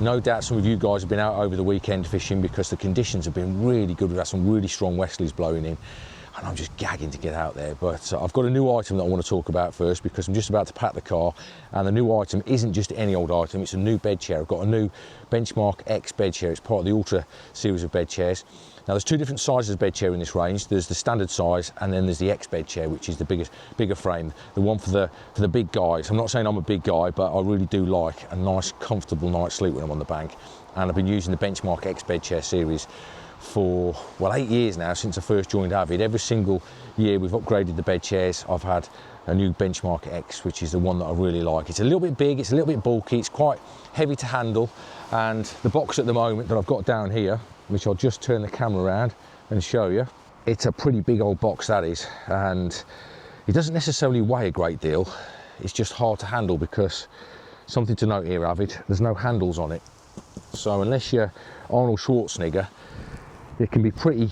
No doubt some of you guys have been out over the weekend fishing because the conditions have been really good. We've had some really strong westerlies blowing in and I'm just gagging to get out there. But I've got a new item that I want to talk about first because I'm just about to pack the car, and the new item isn't just any old item, it's a new bed chair. I've got a new Benchmark X bed chair. It's part of the Ultra series of bed chairs. Now there's two different sizes of bed chair in this range. There's the standard size and then there's the X bed chair, which is the bigger frame, the one for the big guys. I'm not saying I'm a big guy, but I really do like a nice comfortable night's sleep when I'm on the bank. And I've been using the Benchmark X bed chair series for, well, 8 years now, since I first joined Avid. Every single year we've upgraded the bed chairs. I've had a new Benchmark X, which is the one that I really like. It's a little bit big, it's a little bit bulky, it's quite heavy to handle, and the box at the moment that I've got down here, which I'll just turn the camera around and show you, it's a pretty big old box, that is, and it doesn't necessarily weigh a great deal. It's just hard to handle because, something to note here, Avid, there's no handles on it. So unless you're Arnold Schwarzenegger, it can be pretty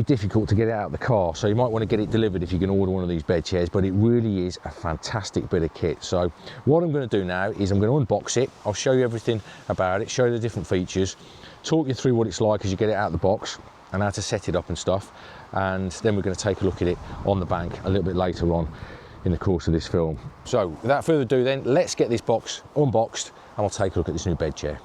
difficult to get it out of the car. So you might want to get it delivered if you can order one of these bed chairs, but it really is a fantastic bit of kit. So what I'm going to do now is I'm going to unbox it. I'll show you everything about it, show you the different features, talk you through what it's like as you get it out of the box and how to set it up and stuff. And then we're going to take a look at it on the bank a little bit later on in the course of this film. So without further ado then, let's get this box unboxed and I'll take a look at this new bed chair.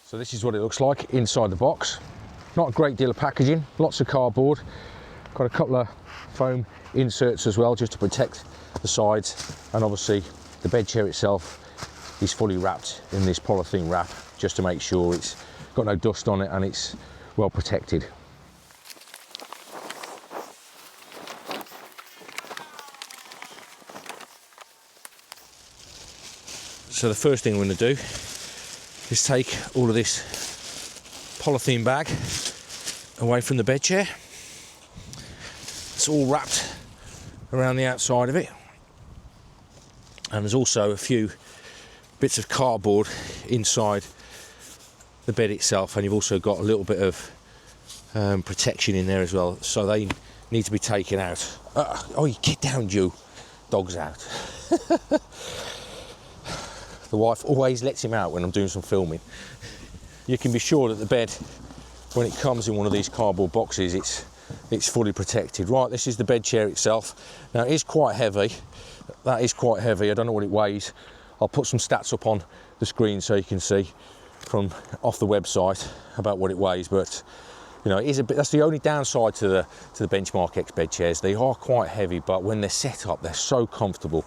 So this is what it looks like inside the box. Not a great deal of packaging, lots of cardboard. Got a couple of foam inserts as well, just to protect the sides. And obviously the bed chair itself is fully wrapped in this polythene wrap, just to make sure it's got no dust on it and it's well protected. So the first thing I'm going to do is take all of this polythene bag away from the bed chair. It's all wrapped around the outside of it, and there's also a few bits of cardboard inside the bed itself, and you've also got a little bit of protection in there as well, so they need to be taken out. Oh, you get down, you dog's out. The wife always lets him out when I'm doing some filming. You can be sure that the bed, when it comes in one of these cardboard boxes, it's fully protected. Right, this is the bed chair itself. Now it is quite heavy. That is quite heavy. I don't know what it weighs. I'll put some stats up on the screen so you can see from off the website about what it weighs. But you know, it is a bit. That's the only downside to the Benchmark X bed chairs. They are quite heavy, but when they're set up, they're so comfortable.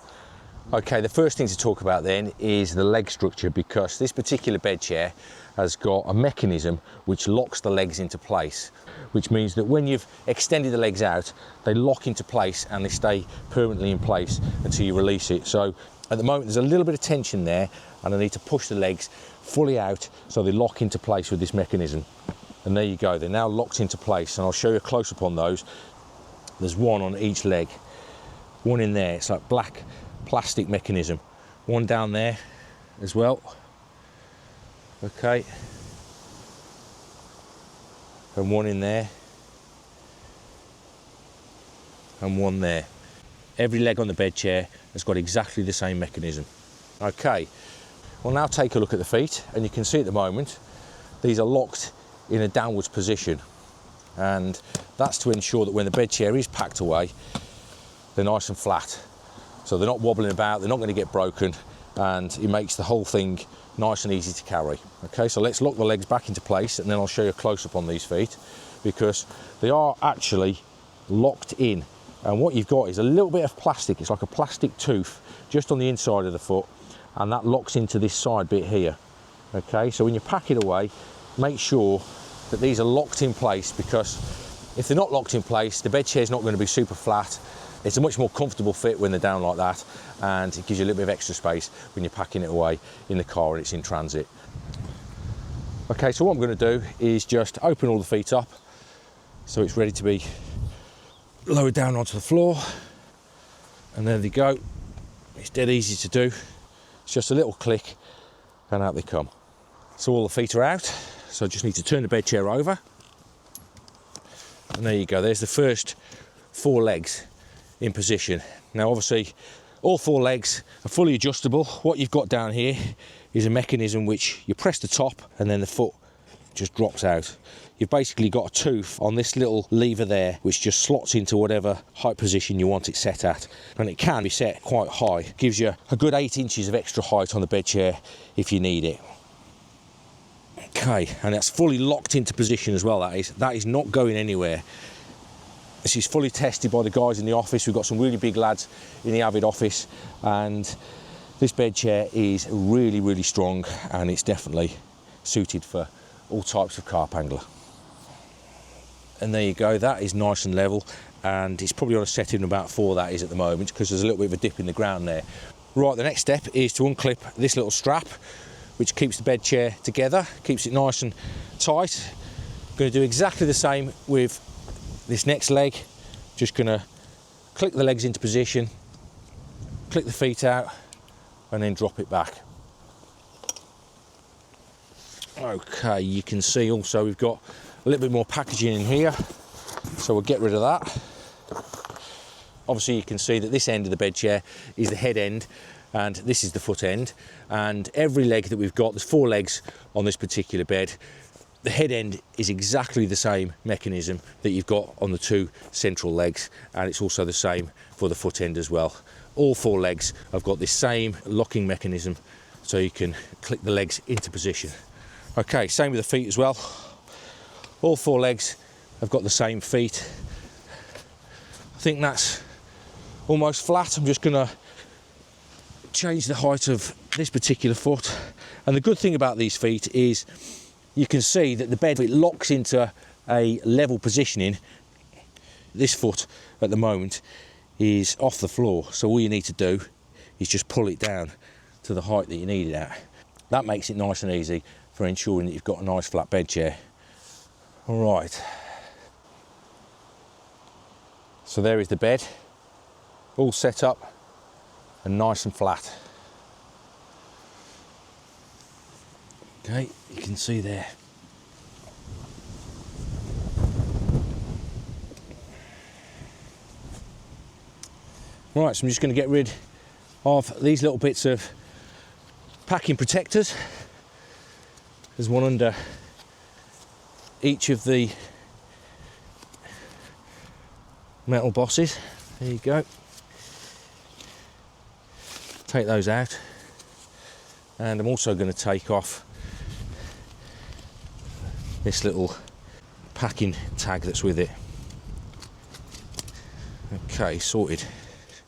Okay, the first thing to talk about then is the leg structure, because this particular bed chair has got a mechanism which locks the legs into place, which means that when you've extended the legs out, they lock into place and they stay permanently in place until you release it. So at the moment there's a little bit of tension there, and I need to push the legs fully out so they lock into place with this mechanism. And there you go, they're now locked into place, and I'll show you a close-up on those. There's one on each leg, one in there, it's like black plastic mechanism, one down there as well, okay, and one in there and one there. Every leg on the bed chair has got exactly the same mechanism. Okay, we'll now take a look at the feet, and you can see at the moment these are locked in a downwards position, and that's to ensure that when the bed chair is packed away, they're nice and flat. So they're not wobbling about, they're not going to get broken, and it makes the whole thing nice and easy to carry. Okay, so let's lock the legs back into place, and then I'll show you a close-up on these feet, because they are actually locked in. And what you've got is a little bit of plastic, it's like a plastic tooth just on the inside of the foot, and that locks into this side bit here. Okay, so when you pack it away, make sure that these are locked in place, because if they're not locked in place, the bed chair is not going to be super flat. It's a much more comfortable fit when they're down like that, and it gives you a little bit of extra space when you're packing it away in the car and it's in transit. Okay, so what I'm going to do is just open all the feet up so it's ready to be lowered down onto the floor, and there they go. It's dead easy to do. It's just a little click and out they come. So all the feet are out, so I just need to turn the bed chair over, and there you go, there's the first 4 legs in position. Now obviously All 4 legs are fully adjustable. What you've got down here is a mechanism which you press the top and then the foot just drops out. You've basically got a tooth on this little lever there which just slots into whatever height position you want it set at, and it can be set quite high. Gives you a good 8 inches of extra height on the bed chair if you need it. Okay, and that's fully locked into position as well. That is not going anywhere. This is fully tested by the guys in the office. We've got some really big lads in the Avid office, and this bed chair is really, really strong, and it's definitely suited for all types of carp angler. And there you go, that is nice and level, and it's probably on a setting about 4, that is at the moment, because there's a little bit of a dip in the ground there. Right, the next step is to unclip this little strap which keeps the bed chair together, keeps it nice and tight. I'm going to do exactly the same with this next leg. Just going to click the legs into position, click the feet out, and then drop it back. Okay, you can see also we've got a little bit more packaging in here, so we'll get rid of that. Obviously you can see that this end of the bed chair is the head end and this is the foot end, and every leg that we've got, there's 4 legs on this particular bed. The head end is exactly the same mechanism that you've got on the 2 central legs, and it's also the same for the foot end as well. All 4 legs have got this same locking mechanism, so you can click the legs into position. Okay, same with the feet as well. All 4 legs have got the same feet. I think that's almost flat. I'm just gonna change the height of this particular foot. And the good thing about these feet is you can see that the bed, it locks into a level positioning. This foot at the moment is off the floor, so all you need to do is just pull it down to the height that you need it at. That makes it nice and easy for ensuring that you've got a nice flat bed chair. All right, so there is the bed, all set up and nice and flat. Okay, you can see there. Right, so I'm just going to get rid of these little bits of packing protectors. There's one under each of the metal bosses. There you go. Take those out, and I'm also going to take off this little packing tag that's with it. Okay, sorted.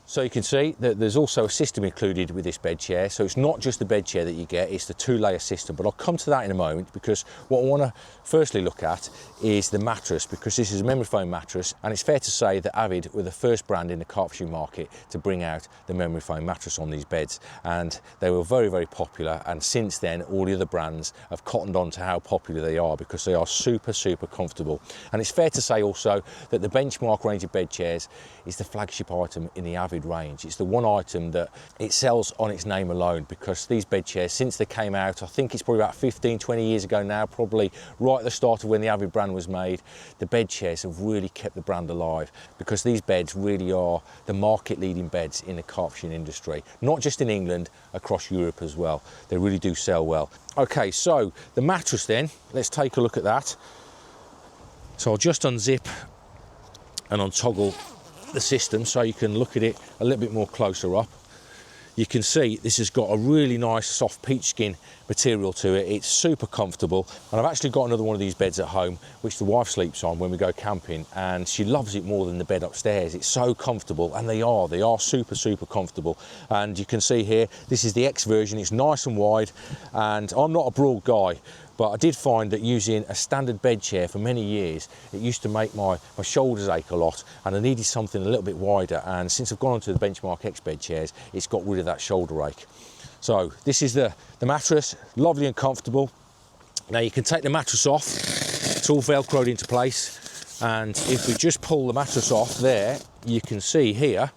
So you can see that there's also a system included with this bed chair. So it's not just the bed chair that you get, it's the 2-layer system. But I'll come to that in a moment, because what I want to firstly look at is the mattress, because this is a memory foam mattress, and it's fair to say that Avid were the first brand in the carp fishing market to bring out the memory foam mattress on these beds. And they were very, very popular. And since then, all the other brands have cottoned on to how popular they are, because they are super, super comfortable. And it's fair to say also that the Benchmark range of bed chairs is the flagship item in the Avid range. It's the one item that it sells on its name alone, because these bed chairs, since they came out, I think it's probably about 15-20 years ago now, probably right at the start of when the Avid brand was made, the bed chairs have really kept the brand alive, because these beds really are the market leading beds in the carp fishing industry, not just in England, across Europe as well. They really do sell well. Okay, so the mattress then, let's take a look at that. So I'll just unzip and untoggle the system so you can look at it a little bit more closer up. You can see this has got a really nice soft peach skin material to it. It's super comfortable, and I've actually got another one of these beds at home which the wife sleeps on when we go camping, and she loves it more than the bed upstairs. It's so comfortable, and they are super, super comfortable. And you can see here, this is the X version. It's nice and wide, and I'm not a broad guy, but I did find that using a standard bed chair for many years, it used to make my shoulders ache a lot, and I needed something a little bit wider. And since I've gone onto the Benchmark X bed chairs, it's got rid of that shoulder ache. So this is the mattress, lovely and comfortable. Now you can take the mattress off, it's all velcroed into place. And if we just pull the mattress off there, you can see here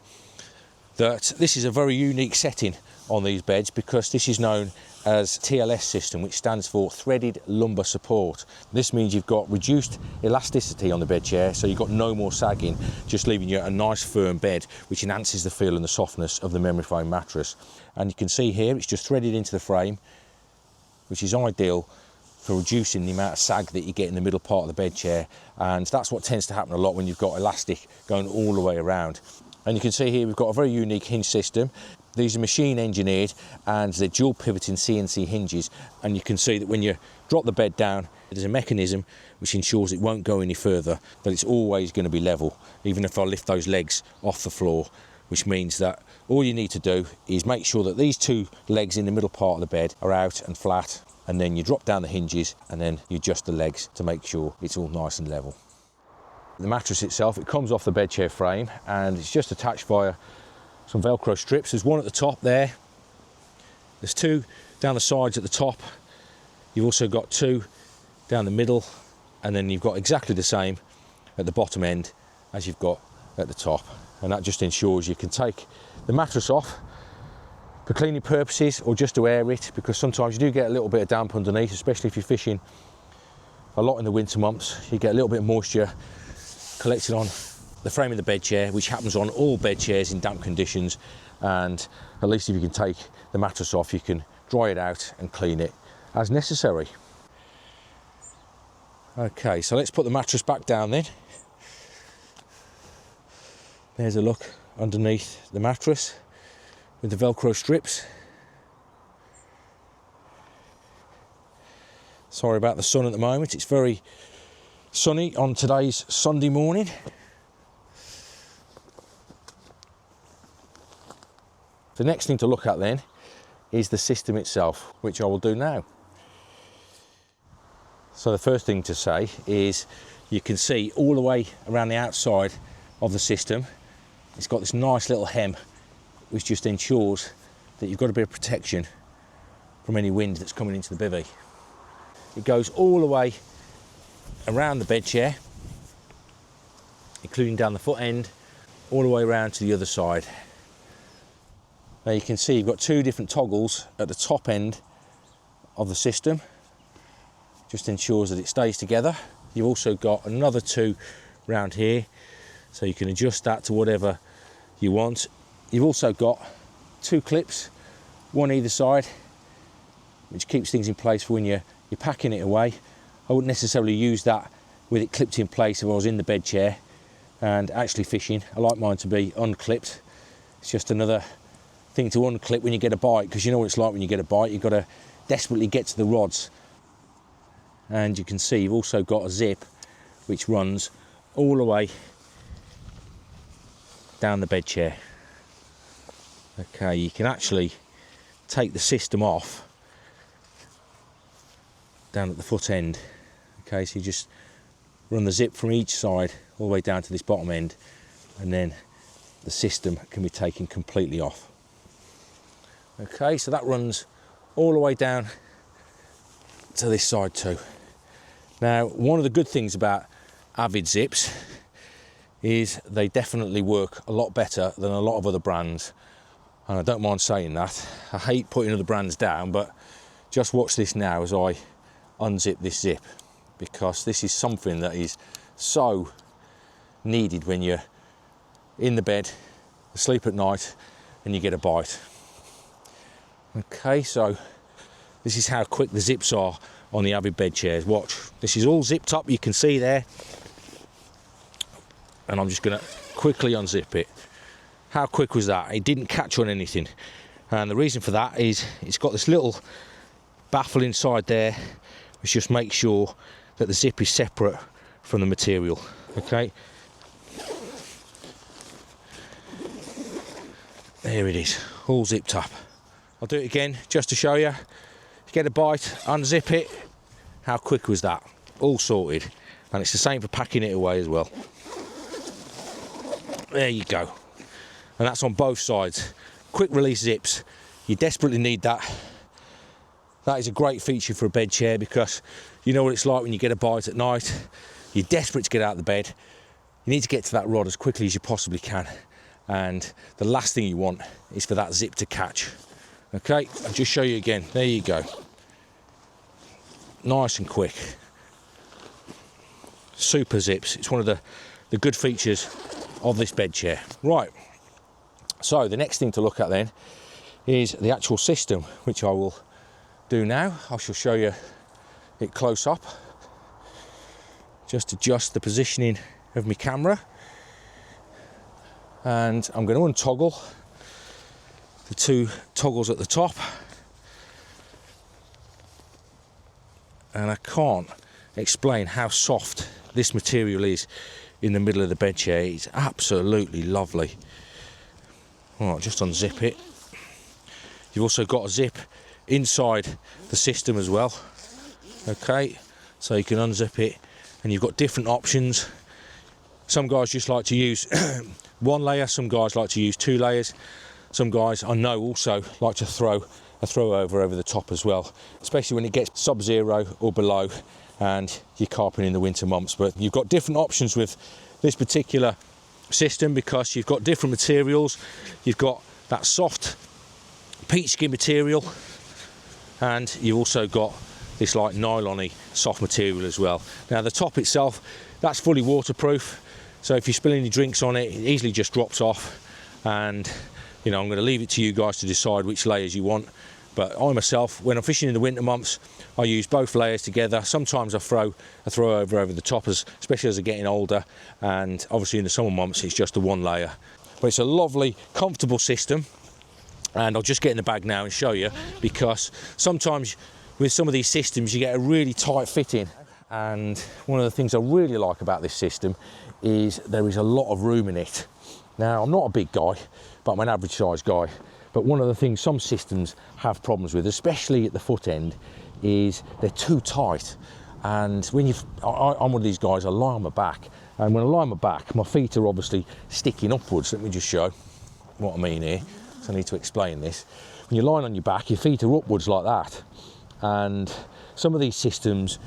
that this is a very unique setting on these beds, because this is known as TLS system, which stands for threaded lumbar support. This means you've got reduced elasticity on the bed chair, so you've got no more sagging, just leaving you a nice firm bed, which enhances the feel and the softness of the memory foam mattress. And you can see here it's just threaded into the frame, which is ideal for reducing the amount of sag that you get in the middle part of the bed chair, and that's what tends to happen a lot when you've got elastic going all the way around. And you can see here we've got a very unique hinge system. These are machine engineered and they're dual pivoting CNC hinges, and you can see that when you drop the bed down, there's a mechanism which ensures it won't go any further, that it's always going to be level, even if I lift those legs off the floor, which means that all you need to do is make sure that these two legs in the middle part of the bed are out and flat, and then you drop down the hinges and then you adjust the legs to make sure it's all nice and level. The mattress itself, it comes off the bed chair frame and it's just attached via some Velcro strips. There's one at the top there, there's two down the sides at the top, you've also got two down the middle, and then you've got exactly the same at the bottom end as you've got at the top, and that just ensures you can take the mattress off for cleaning purposes or just to air it, because sometimes you do get a little bit of damp underneath, especially if you're fishing a lot in the winter months. You get a little bit of moisture collected on the frame of the bed chair, which happens on all bed chairs in damp conditions, and at least if you can take the mattress off, you can dry it out and clean it as necessary. Okay, so let's put the mattress back down then. There's a look underneath the mattress with the Velcro strips. Sorry about the sun at the moment, it's very sunny on today's Sunday morning. The next thing to look at then is the system itself, which I will do now. So the first thing to say is you can see all the way around the outside of the system, it's got this nice little hem which just ensures that you've got a bit of protection from any wind that's coming into the bivvy. It goes all the way around the bed chair, including down the foot end, all the way around to the other side. Now you can see you've got two different toggles at the top end of the system, just ensures that it stays together. You've also got another two round here, so you can adjust that to whatever you want. You've also got two clips, one either side, which keeps things in place for when you're packing it away. I wouldn't necessarily use that with it clipped in place if I was in the bed chair and actually fishing. I like mine to be unclipped. It's just another thing to unclip when you get a bite, because you know what it's like when you get a bite, you've got to desperately get to the rods. And you can see you've also got a zip which runs all the way down the bed chair. Okay, you can actually take the system off down at the foot end. Okay, so you just run the zip from each side all the way down to this bottom end, and then the system can be taken completely off. Okay, so that runs all the way down to this side too. Now, one of the good things about Avid zips is they definitely work a lot better than a lot of other brands, and I don't mind saying that. I hate putting other brands down, but just watch this now as I unzip this zip, because this is something that is so needed when you're in the bed, asleep at night, and you get a bite. Okay, so this is how quick the zips are on the Avid bed chairs. Watch, this is all zipped up, you can see there, and I'm just going to quickly unzip it. How quick was that? It didn't catch on anything, and the reason for that is it's got this little baffle inside there which just makes sure that the zip is separate from the material. Okay, there it is, all zipped up. I'll do it again just to show you. Get a bite, unzip it. How quick was that? All sorted. And it's the same for packing it away as well. There you go. And that's on both sides. Quick release zips. You desperately need that. That is a great feature for a bed chair, because you know what it's like when you get a bite at night. You're desperate to get out of the bed. You need to get to that rod as quickly as you possibly can. and the last thing you want is for that zip to catch. Okay, I'll just show you again. There you go. Nice and quick. Super zips. It's one of the good features of this bed chair. Right, so the next thing to look at then is the actual system, which I will do now. I shall show you it close up. Just adjust the positioning of my camera, and I'm going to untoggle the two toggles at the top, and I can't explain how soft this material is in the middle of the bed chair. It's absolutely lovely. All right, just unzip it. You've also got a zip inside the system as well. Okay, so you can unzip it, and you've got different options. Some guys just like to use one layer, some guys like to use 2 layers. Some guys I know also like to throw a throw over the top as well, especially when it gets sub-zero or below and you're carping in the winter months. But you've got different options with this particular system because you've got different materials. You've got that soft peach skin material, and you've also got this like nylon-y soft material as well. Now the top itself, that's fully waterproof, so if you spill any drinks on it, it easily just drops off. And you know, I'm going to leave it to you guys to decide which layers you want. But I myself, when I'm fishing in the winter months, I use both layers together. Sometimes I throw a throw over the top, especially as I'm getting older. And obviously in the summer months, it's just a 1 layer. But it's a lovely, comfortable system. And I'll just get in the bag now and show you, because sometimes with some of these systems, you get a really tight fitting. And one of the things I really like about this system is there is a lot of room in it. Now, I'm not a big guy, but I'm an average sized guy. But one of the things some systems have problems with, especially at the foot end, is they're too tight. And when I'm one of these guys, I lie on my back. And when I lie on my back, my feet are obviously sticking upwards. Let me just show what I mean here. So I need to explain this. When you're lying on your back, your feet are upwards like that. And some of these systems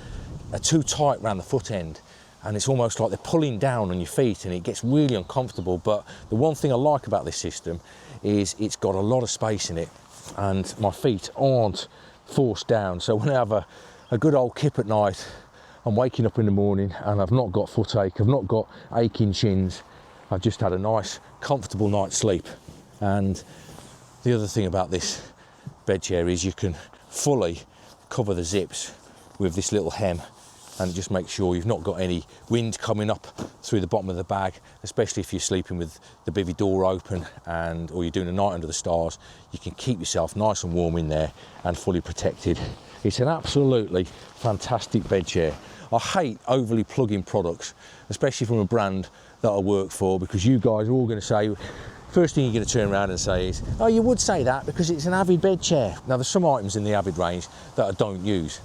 are too tight around the foot end. And it's almost like they're pulling down on your feet, and it gets really uncomfortable. But the one thing I like about this system is it's got a lot of space in it, and my feet aren't forced down. So when I have a good old kip at night, I'm waking up in the morning and I've not got foot ache, I've not got aching shins, I've just had a nice comfortable night's sleep. And the other thing about this bed chair is you can fully cover the zips with this little hem, and it just makes sure you've not got any wind coming up through the bottom of the bag, especially if you're sleeping with the bivvy door open or you're doing a night under the stars. You can keep yourself nice and warm in there and fully protected. It's an absolutely fantastic bed chair. I hate overly plug-in products, especially from a brand that I work for, because you guys are all going to say, first thing you're going to turn around and say is, oh, you would say that because it's an Avid bed chair. Now there's some items in the Avid range that I don't use,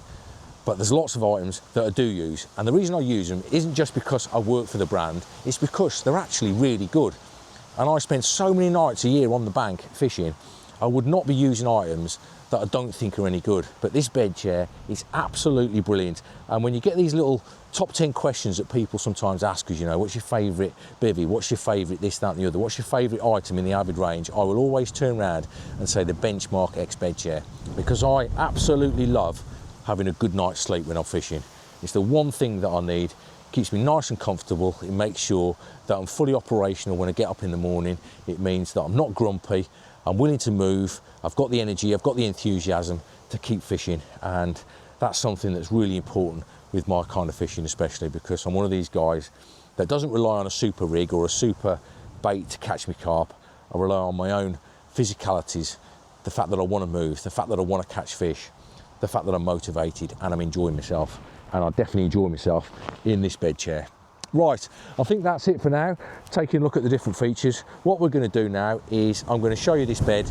but there's lots of items that I do use, and the reason I use them isn't just because I work for the brand, it's because they're actually really good. And I spend so many nights a year on the bank fishing, I would not be using items that I don't think are any good. But this bed chair is absolutely brilliant. And when you get these little top 10 questions that people sometimes ask us, you know, what's your favourite bivvy, what's your favourite this, that and the other, what's your favourite item in the Avid range, I will always turn around and say the Benchmark X bed chair, because I absolutely love having a good night's sleep when I'm fishing. It's the one thing that I need. It keeps me nice and comfortable. It makes sure that I'm fully operational when I get up in the morning. It means that I'm not grumpy, I'm willing to move, I've got the energy, I've got the enthusiasm to keep fishing. And that's something that's really important with my kind of fishing, especially because I'm one of these guys that doesn't rely on a super rig or a super bait to catch me carp. I rely on my own physicalities, the fact that I want to move, the fact that I want to catch fish, the fact that I'm motivated and I'm enjoying myself. And I definitely enjoy myself in this bed chair. Right, I think that's it for now. Taking a look at the different features. What we're going to do now is I'm going to show you this bed.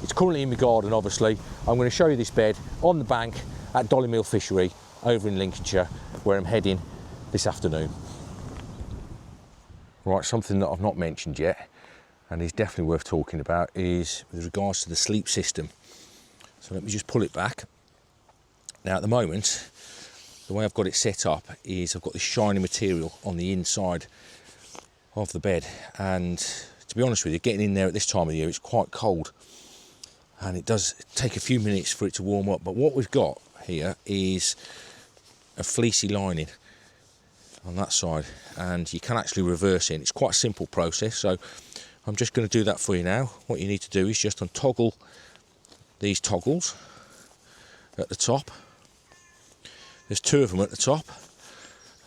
It's currently in my garden, obviously. I'm going to show you this bed on the bank at Dollymeel Fishery over in Lincolnshire, where I'm heading this afternoon. Right, something that I've not mentioned yet and is definitely worth talking about is with regards to the sleep system. So let me just pull it back. Now at the moment, the way I've got it set up is I've got this shiny material on the inside of the bed, and to be honest with you, getting in there at this time of the year, it's quite cold. And it does take a few minutes for it to warm up. But what we've got here is a fleecy lining on that side. And you can actually reverse it. It's quite a simple process. So I'm just going to do that for you now. What you need to do is just untoggle these toggles at the top. There's 2 of them at the top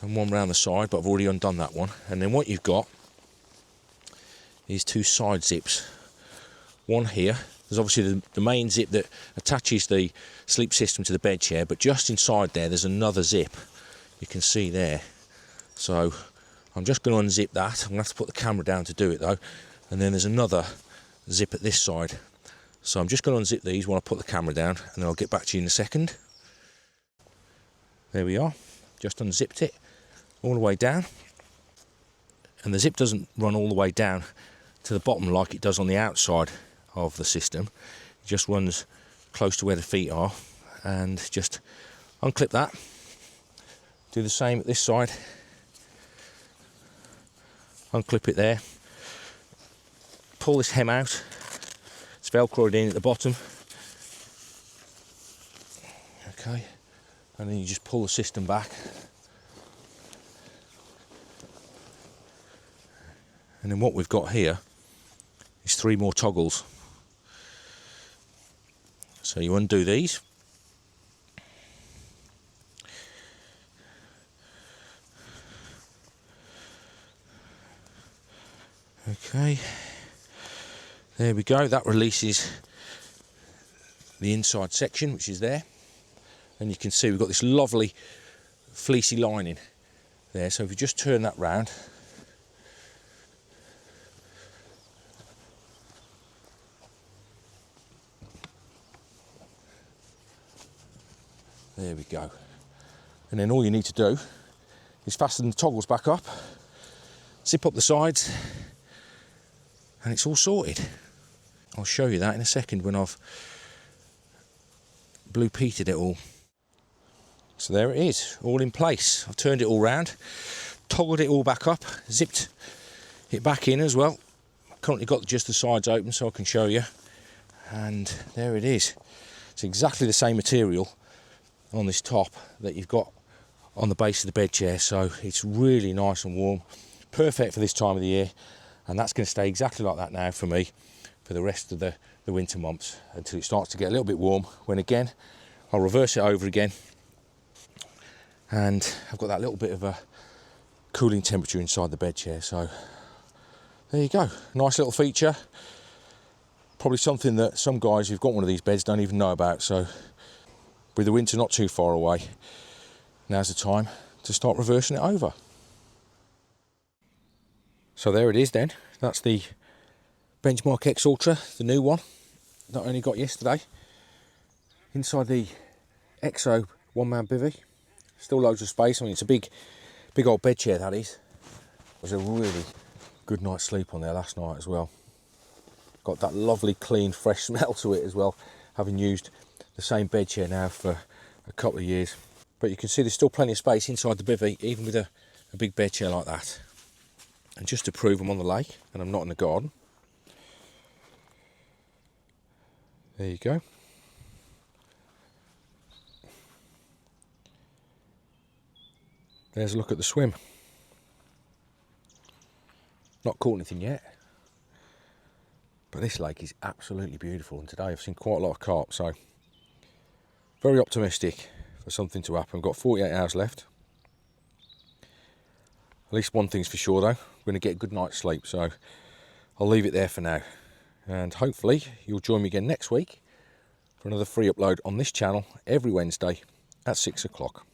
and 1 round the side, but I've already undone that one. And then what you've got is 2 side zips. One here. There's obviously the main zip that attaches the sleep system to the bed chair, but just inside there's another zip. You can see there. So I'm just going to unzip that. I'm going to have to put the camera down to do it though. And then there's another zip at this side. So I'm just going to unzip these while I put the camera down, and then I'll get back to you in a second. There we are. Just unzipped it all the way down. And the zip doesn't run all the way down to the bottom like it does on the outside of the system. It just runs close to where the feet are, and just unclip that. Do the same at this side. Unclip it there. Pull this hem out. It's velcroed in at the bottom. Okay, and then you just pull the system back. And then what we've got here is 3 more toggles. So you undo these. Okay, there we go. That releases the inside section, which is there. And you can see we've got this lovely fleecy lining there. So if you just turn that round, there we go. And then all you need to do is fasten the toggles back up, zip up the sides, and it's all sorted. I'll show you that in a second when I've blue peated it all. So there it is, all in place. I've turned it all round, toggled it all back up, zipped it back in as well. Currently got just the sides open so I can show you. And there it is. It's exactly the same material on this top that you've got on the base of the bed chair, so it's really nice and warm, perfect for this time of the year. And that's going to stay exactly like that now for me for the rest of the winter months, until it starts to get a little bit warm, when again I'll reverse it over again, and I've got that little bit of a cooling temperature inside the bed chair. So there you go, nice little feature, probably something that some guys who've got one of these beds don't even know about. So with the winter not too far away, now's the time to start reversing it over. So there it is then. That's the Benchmark X Ultra, the new one that I only got yesterday. Inside the EXO one-man bivvy. Still loads of space. I mean, it's a big old bed chair, that is. It was a really good night's sleep on there last night as well. Got that lovely, clean, fresh smell to it as well, having used the same bed chair now for a couple of years. But you can see there's still plenty of space inside the bivvy, even with a big bed chair like that. And just to prove I'm on the lake and I'm not in the garden, there you go. There's a look at the swim. Not caught anything yet, but this lake is absolutely beautiful, and today I've seen quite a lot of carp, so very optimistic for something to happen. I've got 48 hours left. At least one thing's for sure though, I'm going to get a good night's sleep, so I'll leave it there for now. And hopefully you'll join me again next week for another free upload on this channel every Wednesday at 6 o'clock.